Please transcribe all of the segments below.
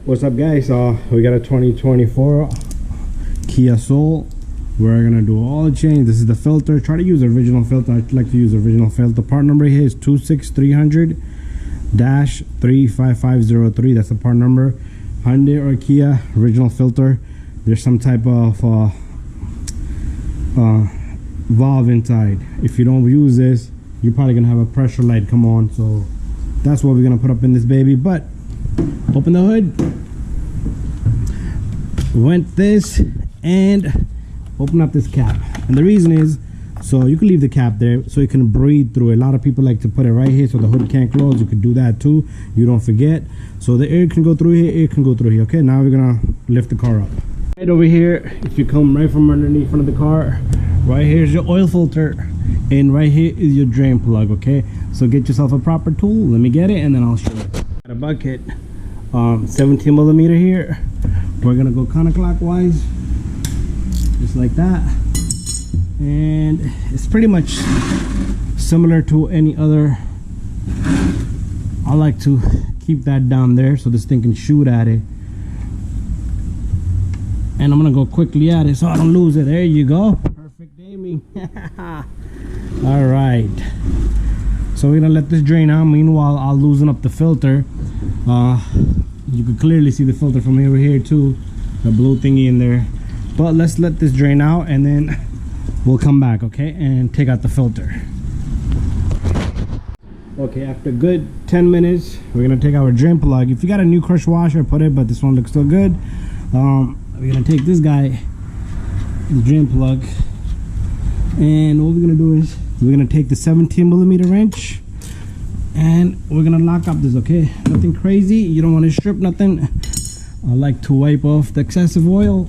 What's up, guys? We got a 2024 Kia Soul. We're gonna do all the change. This is the filter. Try to use original filter. I like to use original filter. Part number here is 26300-35503. That's the part number. Hyundai or Kia original filter. There's some type of valve inside. If you don't use this, you're probably gonna have a pressure light come on. So that's what we're gonna put up in this baby. But open the hood, vent this, and open up this cap. And the reason is so you can leave the cap there so you can breathe through it. A lot of people like to put it right here so the hood can't close. You could do that too, you don't forget. So the air can go through here, air can go through here. Okay, now we're gonna lift the car up. Right over here, if you come right from underneath front of the car, right here's your oil filter, and right here is your drain plug. Okay, so get yourself a proper tool. Let me get it and then I'll show you. Got a bucket, 17 millimeter here. We're gonna go counterclockwise, just like that, and it's pretty much similar to any other. I like to keep that down there so this thing can shoot at it, and I'm gonna go quickly at it so I don't lose it. There you go, perfect aiming. All right, so we're gonna let this drain out. Meanwhile, I'll loosen up the filter. You can clearly see the filter from over here too, the blue thingy in there. But let's let this drain out and then we'll come back, okay, and take out the filter. Okay, after good 10 minutes, we're gonna take our drain plug. If you got a new crush washer, put it, but this one looks still good. We're gonna take this guy, the drain plug, and what we're gonna do is we're gonna take the 17 millimeter wrench and we're gonna lock up this. Okay, nothing crazy, you don't want to strip nothing. I like to wipe off the excessive oil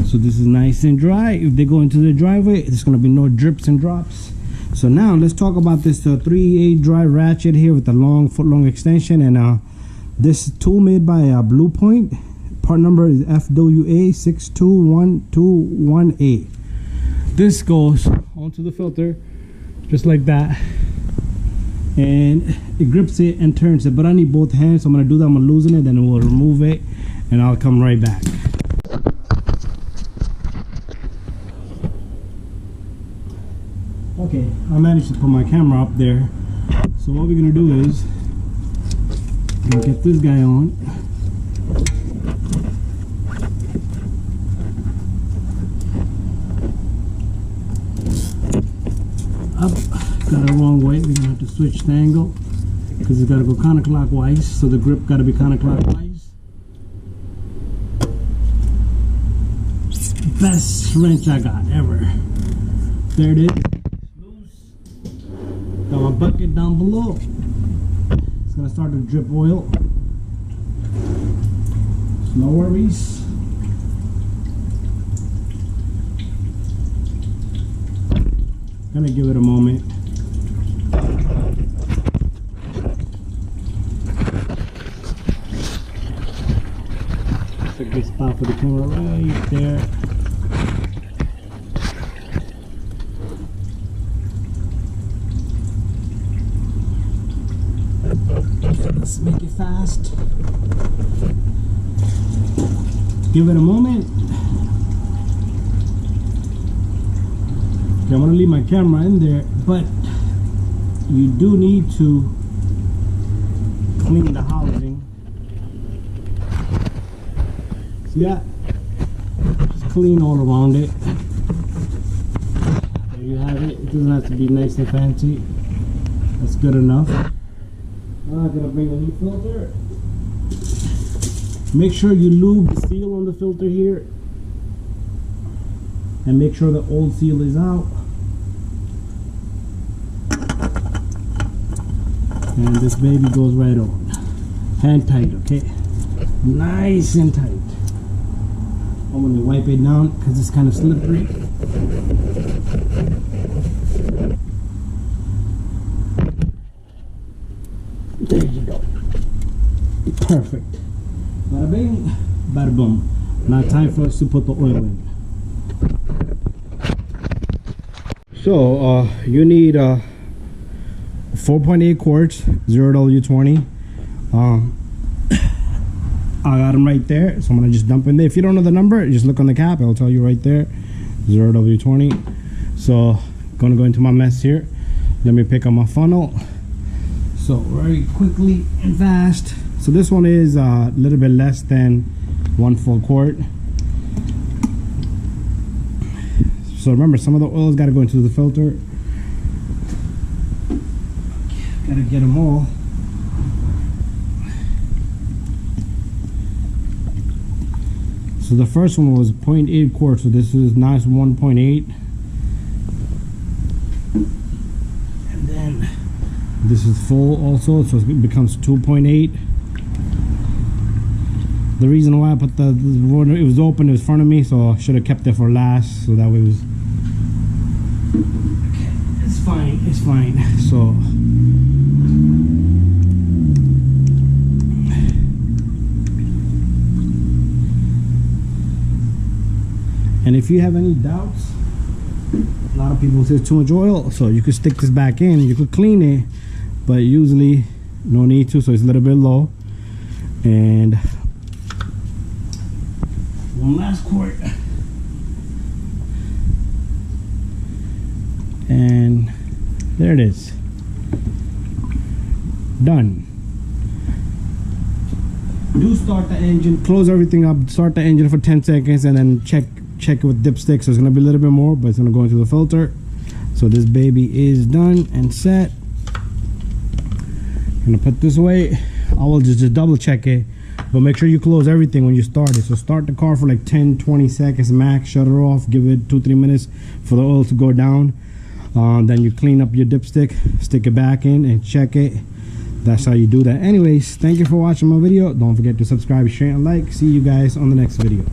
so this is nice and dry. If they go into the driveway, there's gonna be no drips and drops. So now let's talk about this 3/8 drive ratchet here with the long foot-long extension, and this tool made by Blue Point. Part number is FWA 62121A. This goes onto the filter just like that, and it grips it and turns it, but I need both hands, so I'm gonna do that. I'm gonna loosen it, then we'll remove it and I'll come right back. Okay, I managed to put my camera up there. So what we're gonna do is we're gonna get this guy on. Up, got it wrong way. We're gonna have to switch the angle because it's gotta go counterclockwise. So the grip gotta be counterclockwise. Best wrench I got ever. There it is. Got my bucket down below. It's gonna start to drip oil. No worries. Gonna give it a moment. It's a good spot for the camera right there. Let's make it fast. Give it a moment. Okay, I'm gonna leave my camera in there, but you do need to clean the housing. See that? Just clean all around it. There you have it. It doesn't have to be nice and fancy. That's good enough. I'm gonna bring a new filter. Make sure you lube the seal on the filter here, and make sure the old seal is out. And this baby goes right on. Hand tight, okay? Nice and tight. I'm gonna wipe it down because it's kind of slippery. There you go. Perfect. Bada bing, bada boom. Now time for us to put the oil in. So you need 4.8 quarts 0W20. I got them right there, so I'm gonna just dump in there. If you don't know the number, just look on the cap, it'll tell you right there, 0W20. So gonna go into my mess here. Let me pick up my funnel. So very quickly and fast. So this one is a little bit less than 1 full quart. So remember, some of the oil's got to go into the filter. Gotta get them all. So the first one was 0.8 quarts, so this is nice 1.8. And then this is full also, so it becomes 2.8. The reason why I put it was open in front of me, so I should have kept it for last, so that way it was okay. It's fine, it's fine. So and if you have any doubts, a lot of people say it's too much oil, so you could stick this back in, you could clean it, but usually no need to, so it's a little bit low. And one last quart, and there it is, done. Do start the engine, close everything up, start the engine for 10 seconds, and then check it with dipstick. So it's gonna be a little bit more, but it's gonna go into the filter. So this baby is done and set. I'm gonna put this away. I will just double check it, but make sure you close everything when you start it. So start the car for like 10-20 seconds max, shut it off, give it 2-3 minutes for the oil to go down. Then you clean up your dipstick, stick it back in and check it. That's how you do that. Anyways, thank you for watching my video. Don't forget to subscribe, share, and like. See you guys on the next video.